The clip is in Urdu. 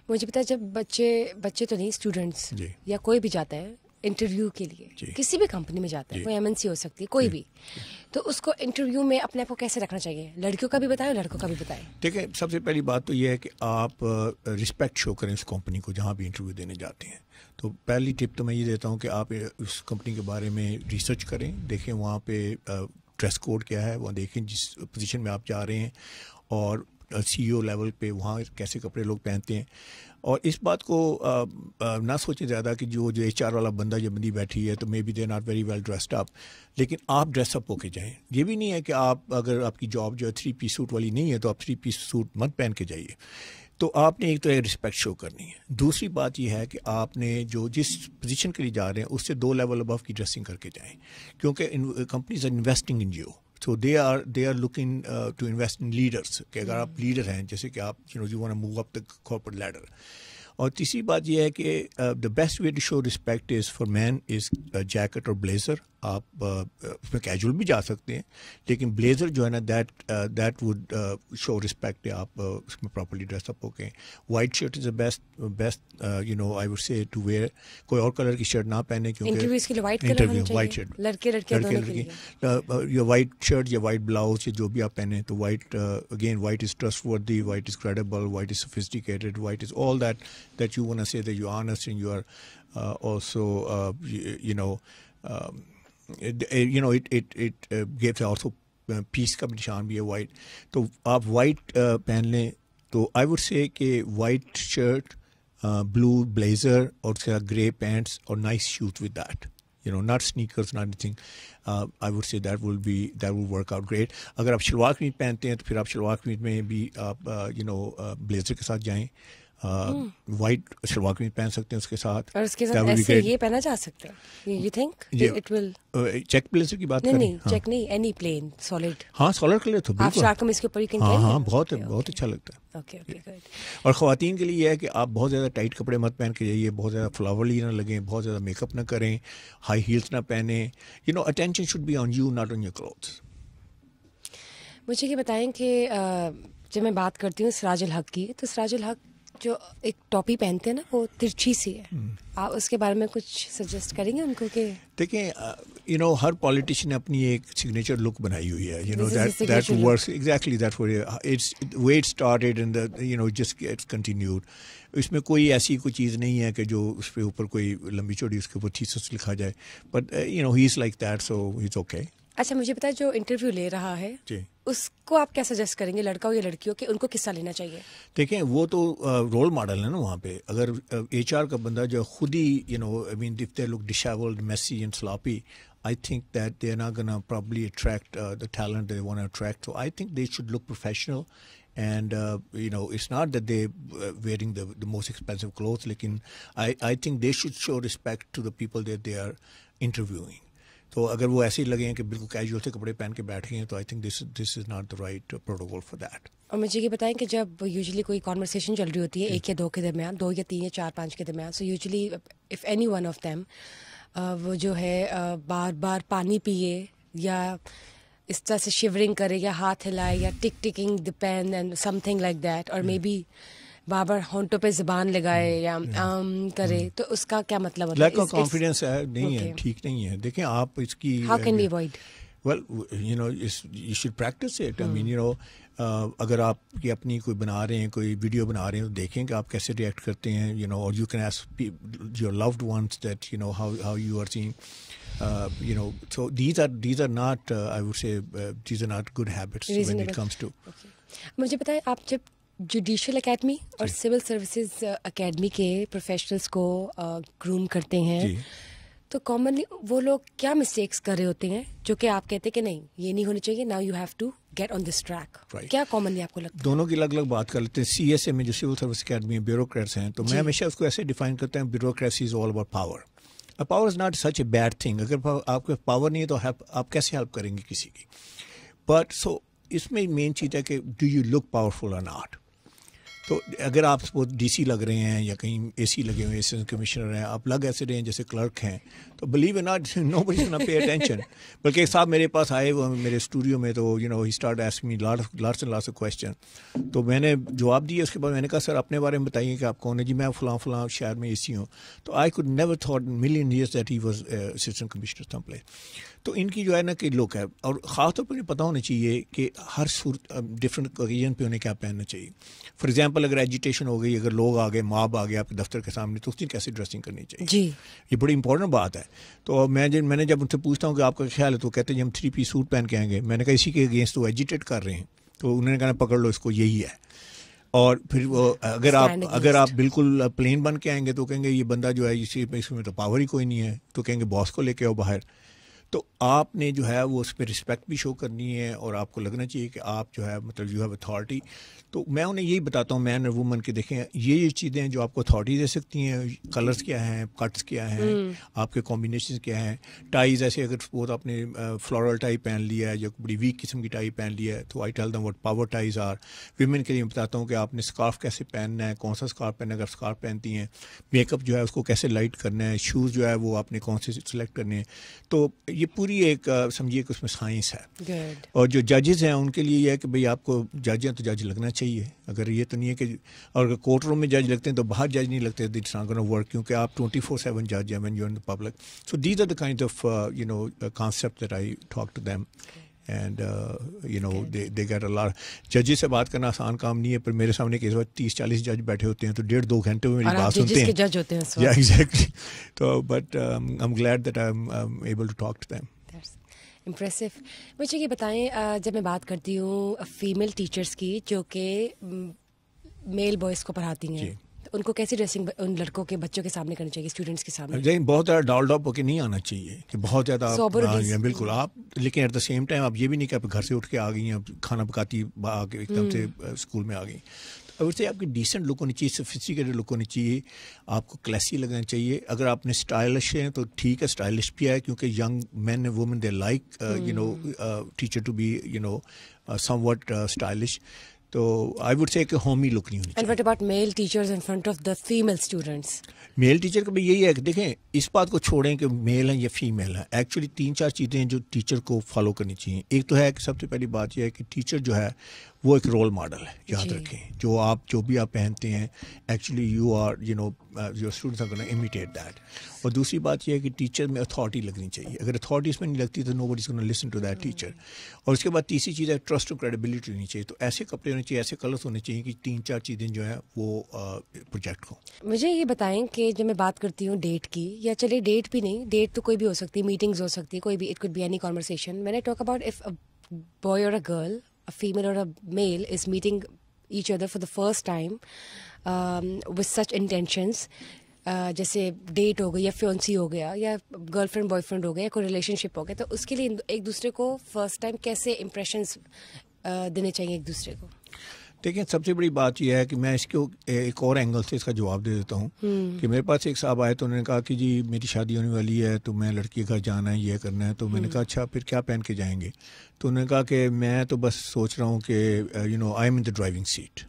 مجھے پتا ہے جب بچے تو نہیں اسٹوڈنٹس یا کوئی بھی جاتا ہے انٹرویو کے لیے کسی بھی کمپنی میں جاتا ہے, کوئی ایم این سی ہو سکتی ہے کوئی بھی, تو اس کو انٹرویو میں اپنے آپ کو کیسے رکھنا چاہیے؟ لڑکیوں کا بھی بتائیں, لڑکوں کا بھی بتائیں. دیکھیں, سب سے پہلی بات تو یہ ہے کہ آپ رسپیکٹ شو کریں اس کمپنی کو جہاں بھی انٹرویو دینے جاتے ہیں. تو پہلی ٹپ تو میں یہ دیتا ہوں کہ آپ اس کمپنی کے بارے میں ریسرچ کریں, دیکھیں وہاں پہ ڈریس کوڈ کیا ہے, وہاں دیکھیں جس پوزیشن میں آپ جا رہے ہیں, اور سی ای او لیول پہ وہاں کیسے کپڑے لوگ پہنتے ہیں. اور اس بات کو نہ سوچیں زیادہ کہ جو ایچ آر والا بندہ یا بندی بیٹھی ہے تو maybe they not very well dressed up, لیکن آپ ڈریس اپ ہو کے جائیں. یہ بھی نہیں ہے کہ آپ اگر آپ کی جاب جو ہے 3 پیس سوٹ والی نہیں ہے تو آپ 3 پیس سوٹ مت پہن کے جائیے. تو آپ نے ایک تو رسپیکٹ شو کرنی ہے. دوسری بات یہ ہے کہ آپ نے جو جس پوزیشن کے لیے جا رہے ہیں اس سے 2 لیول ابو کی ڈریسنگ کر کے جائیں, کیونکہ companies are investing in you. So they are looking to invest in leaders. کہ اگر آپ لیڈر ہیں, جیسے کہ آپ you want to move up the corporate ladder. اور تیسری بات یہ ہے کہ the best way to show respect is for men is jacket اور بلیزر. آپ اس میں کیجول بھی جا سکتے ہیں, لیکن بلیزر جو ہے نا دیٹ وڈ شو رسپیکٹ. آپ اس میں پراپرلی ڈریس اپ ہو کے. White shirt is the best I would say to wear. کوئی اور کلر کی شرٹ نہ پہنے, کیونکہ وائٹ شرٹ لڑکے یا وائٹ شرٹ یا وائٹ بلاؤز یا جو بھی آپ پہنے تو وائٹ, اگین وائٹ از ٹرسٹ وردی, white is credible, white is sophisticated, white is all that you want to say that you're honest and you are also it gives also peace کا نشان بھی ہے وائٹ. تو آپ وائٹ پہن لیں. تو آئی وڈ سے کہ وائٹ شرٹ, بلو بلیزر اور اس کے ساتھ گرے پینٹس اور nice shoes with that, not sneakers, not anything. I would say that will work out great. اگر آپ شلوار قمیض پہنتے ہیں تو پھر آپ شلوار قمیض میں بھی آپ بلیزر کے ساتھ جائیں. وائٹ شلوار قمیض پہن سکتے ہیں اس کے ساتھ, اور اس کے ساتھ ایسے یہ پہنا جا سکتا ہے. You think it will check blazer کی بات کریں؟ نہیں چیک نہیں, اینی پلین سالڈ. ہاں سالڈ کلر تو آپ شلوار قمیض کے اوپر یہ ہاں بہت اچھا لگتا ہے. Okay good. اور خواتین کے لیے یہ ہے کہ آپ بہت زیادہ ٹائٹ کپڑے مت پہن کے جائیے, بہت زیادہ فلاورلی نہ لگیں, بہت زیادہ میک اپ نہ کریں, ہائی ہیلس نہ پہنیں. attention should be on you, not on your clothes. مجھے یہ بتائیں کہ جب میں بات کرتی ہوں سراج الحق کی, تو سراج الحق جو ایک ٹوپی پہنتے ہیں نا وہ ترچھی سی ہے, آپ اس کے بارے میں کچھ سجیسٹ کریں گے ان کو؟ کہ دیکھیں ہر پالیٹیشین نے اپنی ایک سگنیچر لک بنائی ہوئی ہے. that works exactly that way. It's the way it started and just gets continued. اس میں کوئی ایسی کوئی چیز نہیں ہے کہ جو اس پہ اوپر کوئی لمبی چوڑی اس کے اوپر تھیسس لکھا جائے, but he is like that, so it's okay. اچھا مجھے بتائیں جو انٹرویو لے رہا ہے اس کو آپ کیا سجیسٹ کریں گے, لڑکا ہو یا لڑکی ہو, کہ ان کو کس طرح لینا چاہیے؟ دیکھیں وہ تو رول ماڈل ہے نا وہاں پہ. اگر ایچ آر کا بندہ جو خود ہی if they look disheveled, messy and sloppy, I think that they're not going to probably attract the talent they want to attract. So I think they should look professional. And it's not that they're wearing the most expensive clothes, lekin I think they should show respect to the people that they are interviewing. تو اگر وہ ایسے ہی لگے ہیں کہ بالکل کیجول سے کپڑے پہن کے بیٹھ گئے ہیں تو I think this is not the right protocol for that. اور مجھے یہ بتائیں کہ جب یوزلی کوئی کانورسیشن چل رہی ہوتی ہے 1 یا 2 کے درمیان, 2 یا 3 یا 4 5 کے درمیان, so usually if any one of them وہ جو ہے بار بار پانی پیے یا اس طرح سے شیورنگ کرے یا ہاتھ ہلائے یا tucking the pen and something like that, اور مے بی بار بار ہونٹوں پہ زبان لگائے یا کرے, تو اس کا کیا مطلب ہوتا ہے؟ لیک آف کانفیڈینس نہیں ہے, ٹھیک نہیں ہے. دیکھیں آپ اس کی how can we avoid? Well you should practise it. I mean اگر آپ کی اپنی کوئی بنا رہے ہیں, کوئی ویڈیو بنا رہے ہیں, تو دیکھیں کہ آپ کیسے ریئیکٹ کرتے ہیں, اور you can ask your loved ones that how you are seeing. So these are not I would say these are not good habits when it comes to. مجھے بتائیں آپ جب جوڈیشل اکیڈمی اور سول سروسز اکیڈمی کے پروفیشنلس کو گروم کرتے ہیں, تو کامنلی وہ لوگ کیا مسٹیکس کر رہے ہوتے ہیں جو کہ آپ کہتے ہیں کہ نہیں یہ نہیں ہونی چاہیے, now you have to get on this track? کیا کامنلی آپ کو لگتا ہے؟ دونوں کی الگ الگ بات کر لیتے ہیں. سی ایس اے میں جو سول سروس اکیڈمی بیوروکریٹس ہیں, تو میں ہمیشہ اس کو ایسے ڈیفائن کرتا ہوں, bureaucracy is all about power. Power is not such a bad thing. اگر آپ کے پاور نہیں ہے تو آپ کیسے ہیلپ کریں گے کسی کی؟ بٹ سو اس میں مین چیز ہے کہ ڈو یو لک پاورفل اور ناٹ. تو اگر آپ ڈی سی لگ رہے ہیں یا کہیں اے سی لگے ہوئے اسسٹنٹ کمشنر ہیں, آپ لگ ایسے رہے ہیں جیسے کلرک ہیں, تو believe it not nobody is gonna pay attention. بلکہ ایک صاحب میرے پاس آئے وہ میرے اسٹوڈیو میں, تو he start asking me lots and lots of question. تو میں نے جواب دیا. اس کے بعد میں نے کہا سر اپنے بارے میں بتائیے کہ آپ کون ہیں. جی میں فلاں شہر میں اے سی ہوں. تو I could never thought million years that he was assistant commissioner some place. تو ان کی جو ہے نا کہ لک ہے, اور خاص طور پہ انہیں پتہ ہونا چاہیے کہ ہر صورت ڈفرینٹ اوکیزن پہ انہیں کیا پہننا چاہیے. فار ایگزامپل اگر ایجیٹیشن ہو گئی, اگر لوگ آ گئے, موب آ گیا آپ کے دفتر کے سامنے, تو اس دن کیسے ڈریسنگ کرنی چاہیے. جی یہ بڑی امپورٹنٹ بات ہے. تو میں نے جب ان سے پوچھتا ہوں کہ آپ کا خیال ہے, تو کہتے ہیں ہم 3 پیس سوٹ پہن کے آئیں گے. میں نے کہا اسی کے اگینسٹ تو ایجیٹیٹ کر رہے ہیں. تو انہوں نے کہا پکڑ لو اس کو, یہی ہے. اور پھر وہ اگر آپ بالکل پلین بن کے آئیں گے تو کہیں گے یہ بندہ جو ہے اس میں تو پاور ہی کوئی نہیں ہے, تو کہیں گے باس کو لے کے آؤ باہر. تو آپ نے جو ہے وہ اس پہ رسپیکٹ بھی شو کرنی ہے, اور آپ کو لگنا چاہیے کہ آپ جو ہے مطلب یو ہیو اتھارٹی. تو میں انہیں یہی بتاتا ہوں مین اور وومن کے, دیکھیں یہ چیزیں جو آپ کو اتھارٹی دے سکتی ہیں, کلرز کیا ہیں, کٹس کیا ہیں, آپ کے کمبینیشنز کیا ہیں. ٹائز ایسے اگر سپوز آپ نے فلورل ٹائی پہن لیا ہے یا بڑی ویک قسم کی ٹائی پہن لیا ہے, تو I tell them what power ties are. Women کے لیے بتاتا ہوں کہ آپ نے اسکارف کیسے پہننا ہے, کون سا اسکارف پہننا ہے اگر اسکارف پہنتی ہیں. میک اپ جو ہے اس کو کیسے لائٹ کرنا ہے, شوز جو ہے وہ آپ نے کون سے سلیکٹ کرنے ہیں. تو یہ پوری ایک سمجھیے کہ اس میں سائنس ہے. اور جو ججز ہیں ان کے لیے یہ ہے کہ بھئی آپ کو جج ہیں تو جج لگنا چاہیے. اگر یہ تو نہیں ہے کہ اور اگر کورٹ روم میں جج لگتے ہیں تو باہر جج نہیں لگتے, اٹس ناٹ گونا ورک, کیونکہ آپ 24/7 جج ہیں when you're in the public. So these are the kind of concepts that I talk to them. And they get a lot. ججز سے بات کرنا آسان کام نہیں ہے, پر میرے سامنے اس وقت 30-40 جج بیٹھے ہوتے ہیں, تو 1.5-2 گھنٹے میں میری بات سنتے ہیں. جج ہوتے ہیں. Yeah, exactly. تو but I'm glad that I'm able to talk to them. Impressive. مجھے یہ بتائیں, جب میں بات کرتی ہوں فیمیل ٹیچرس کی جو کہ میل بوائز کو پڑھاتی ہیں, ان کو کیسی ڈریسنگ ان لڑکوں کے بچوں کے سامنے کرنی چاہیے, اسٹوڈنٹس کے سامنے؟ بہت زیادہ ڈال ڈاپ ہو کے نہیں آنا چاہیے کہ بہت زیادہ بالکل آپ, لیکن ایٹ دا سیم ٹائم آپ یہ بھی نہیں کہ آپ گھر سے اٹھ کے آ گئی ہیں, کھانا پکاتی آ کے ایک دم سے اسکول میں آ گئی. اور سے آپ کی ڈیسنٹ لک ہونی چاہیے, سفسٹیکیٹڈ لک ہونی چاہیے, آپ کو کلیسی لگنا چاہیے. اگر آپ نے اسٹائلش ہیں تو ٹھیک ہے, اسٹائلش بھی ہے, کیونکہ young men and women they like teacher to be somewhat stylish. تو آئی وڈ سے کہ ہومی لک نہیں ہونی چاہیے. And what about male teachers in front of the female students? Male teacher کا بھی یہی ہے کہ دیکھیں اس بات کو چھوڑیں کہ میل ہیں یا فیمیل ہیں. ایکچولی 3-4 چیزیں ہیں جو ٹیچر کو فالو کرنی چاہیے. ایک تو ہے کہ سب سے پہلی بات یہ ہے کہ ٹیچر جو ہے وہ ایک رول ماڈل ہے, یاد رکھیں. جو بھی آپ پہنتے ہیں actually you are your students are gonna imitate that. اور دوسری بات یہ ہے کہ ٹیچر میں اتھارٹی لگنی چاہیے. اگر اتھارٹی اس میں نہیں لگتی تو نو بڈی is gonna listen to that teacher. اور اس کے بعد تیسری چیز ہے ٹرسٹ اور کریڈیبلٹی ہونی چاہیے. تو ایسے کپڑے ہونے چاہیے, ایسے کلرس ہونے چاہیے کہ 3-4 چیزیں جو ہیں وہ پروجیکٹ ہوں. مجھے یہ بتائیں کہ جب میں بات کرتی ہوں ڈیٹ کی, یا چلیے ڈیٹ بھی نہیں, ڈیٹ تو کوئی بھی ہو سکتی ہے, میٹنگز ہو سکتی ہے, کوئی بھی, it could be any conversation. میں نے talk about of a boy اور a girl, a female or a male is meeting each other for the first time with such intentions, جیسے ڈیٹ ہو گئی یا فیونسی ہو گیا یا گرل فرینڈ بوائے فرینڈ ہو گیا یا کوئی ریلیشن شپ ہو گیا, تو اس کے لیے ایک دوسرے کو فرسٹ ٹائم کیسے امپریشنس دینے چاہیے ایک دوسرے کو؟ دیکھیں سب سے بڑی بات یہ ہے کہ میں اس کو ایک اور اینگل سے اس کا جواب دے دیتا ہوں کہ میرے پاس ایک صاحب آئے تو انہوں نے کہا کہ جی میری شادی ہونے والی ہے, تو میں لڑکی کے گھر جانا ہے, یہ کرنا ہے. تو میں نے کہا اچھا پھر کیا پہن کے جائیں گے؟ تو انہوں نے کہا کہ میں تو بس سوچ رہا ہوں کہ I am in the driving seat.